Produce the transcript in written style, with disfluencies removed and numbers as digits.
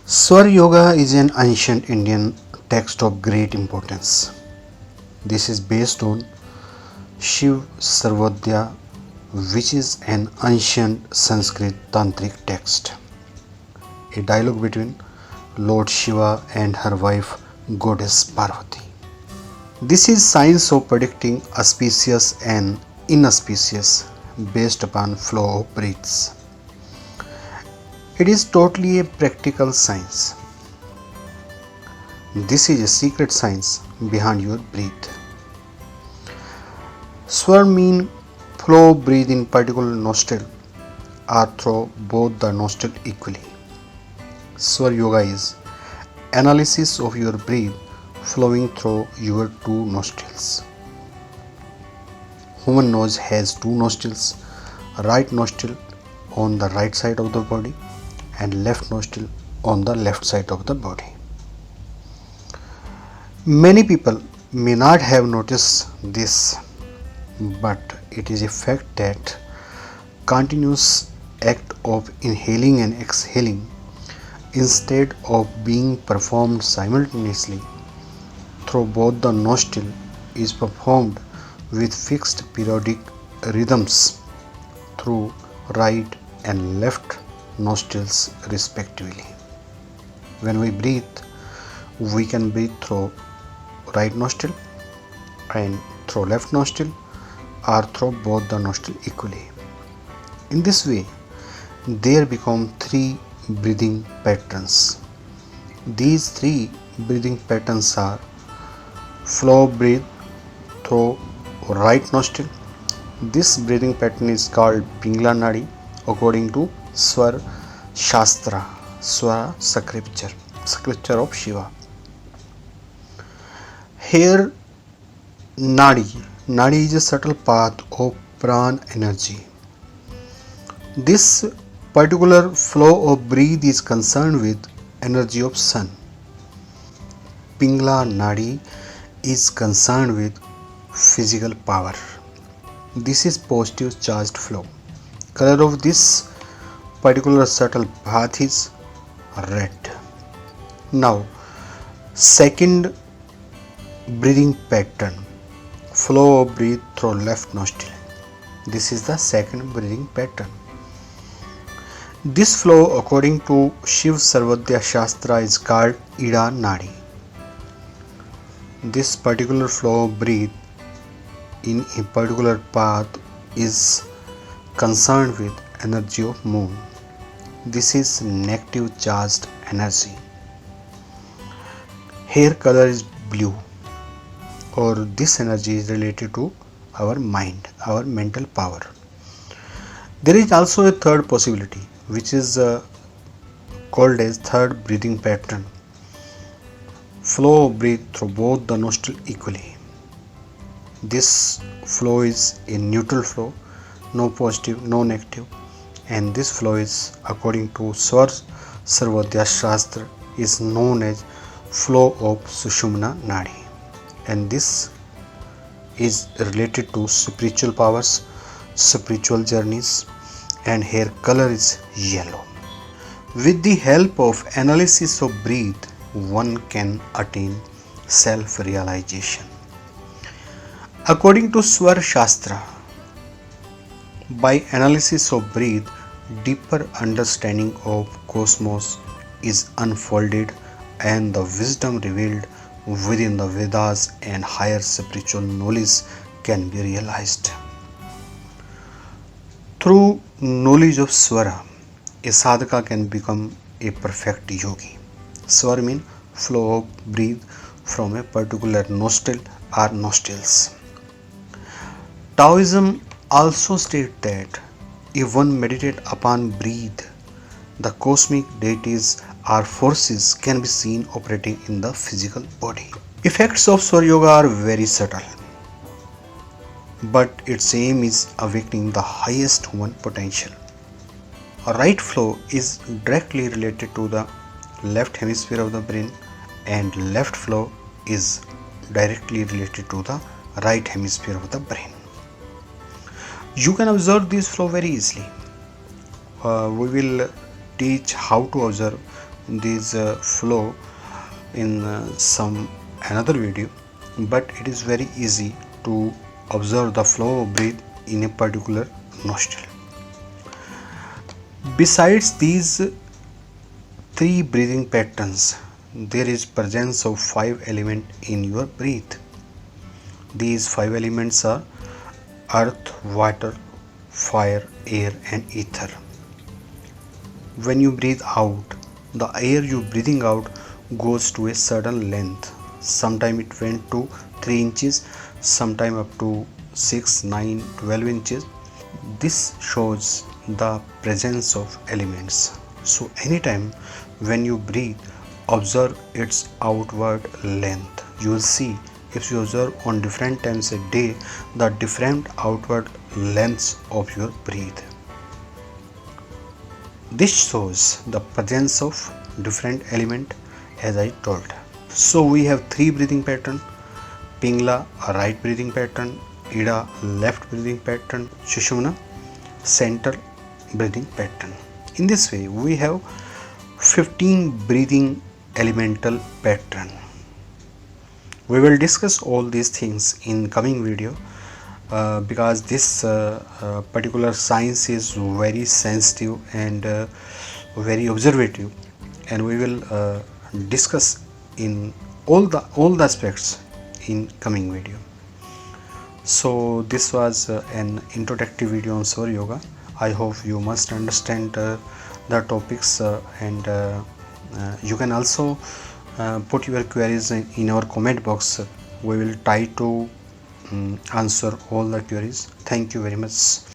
Swar Yoga is an ancient Indian text of great importance. This is based on Shiv Sarvodaya, which is an ancient Sanskrit tantric text, a dialogue between Lord Shiva and her wife goddess Parvati. This is science of predicting auspicious and inauspicious based upon flow of breaths. It is totally a practical science. This is a secret science behind your breath. Swar mean flow of breath in particular nostril or through both the nostril equally. Swar Yoga is analysis of your breath flowing through your two nostrils. Human nose has two nostrils, right nostril on the right side of the body and left nostril on the left side of the body. Many people may not have noticed this, but it is a fact that continuous act of inhaling and exhaling instead of being performed simultaneously through both the nostril is performed with fixed periodic rhythms through right and left nostrils respectively. When we breathe, we can breathe through right nostril and through left nostril or through both the nostril equally. In this way, there become three breathing patterns. These three breathing patterns are flow breath through right nostril. This breathing pattern is called Pingla Nadi according to Swar Shastra, Swara scripture of Shiva. Here, Nadi is a subtle path of prana energy. This particular flow of breath is concerned with energy of sun. Pingla Nadi is concerned with physical power. This is positive charged flow. Color of this particular subtle path is red. Now, second breathing pattern, flow of breath through left nostril. This is the second breathing pattern. This flow according to Shiv Sarvodaya Shastra is called Ida Nadi. This particular flow of breath in a particular path is concerned with energy of moon. This is negative charged energy. Hair color is blue, or this energy is related to our mind, our mental power. There is also a third possibility which is called as third breathing pattern. Flow of breath through both the nostril equally. This flow is a neutral flow, no positive, no negative, and this flow is according to Swar Sarvodaya Shastra is known as flow of Sushumna Nadi, and this is related to spiritual powers, spiritual journeys, and hair color is yellow. With the help of analysis of breath, one can attain self-realization. According to Swar Shastra, by analysis of breath, deeper understanding of cosmos is unfolded and the wisdom revealed within the Vedas and higher spiritual knowledge can be realized. Through knowledge of Swara, a sadhaka can become a perfect yogi. Swar means flow of breath from a particular nostril or nostrils. Taoism also states that if one meditates upon breath, the cosmic deities or forces can be seen operating in the physical body. Effects of Swar Yoga are very subtle, but its aim is awakening the highest human potential. A right flow is directly related to the left hemisphere of the brain, and left flow is directly related to the right hemisphere of the brain. You can observe this flow very easily. We will teach how to observe this flow in some another video, but it is very easy to observe the flow of breath in a particular nostril. Besides these three breathing patterns, there is presence of five elements in your breath. These five elements are earth, water, fire, air and ether. When you breathe out, the air you breathing out goes to a certain length. Sometime it went to 3 inches, sometime up to 6, 9, 12 inches. This shows the presence of elements. So anytime when you breathe, observe its outward length. You will see, if you observe on different times a day, the different outward lengths of your breath. This shows the presence of different element, as I told. So we have three breathing pattern: Pingala, a right breathing pattern; Ida, left breathing pattern; Sushumna, center breathing pattern. In this way we have 15 breathing elemental pattern. We will discuss all these things in coming video, because this particular science is very sensitive and very observative, and we will discuss in all the aspects in coming video. So this was an introductory video on Saur Yoga. I hope you must understand the topics, and you can also put your queries in our comment box. We will try to answer all the queries. Thank you very much.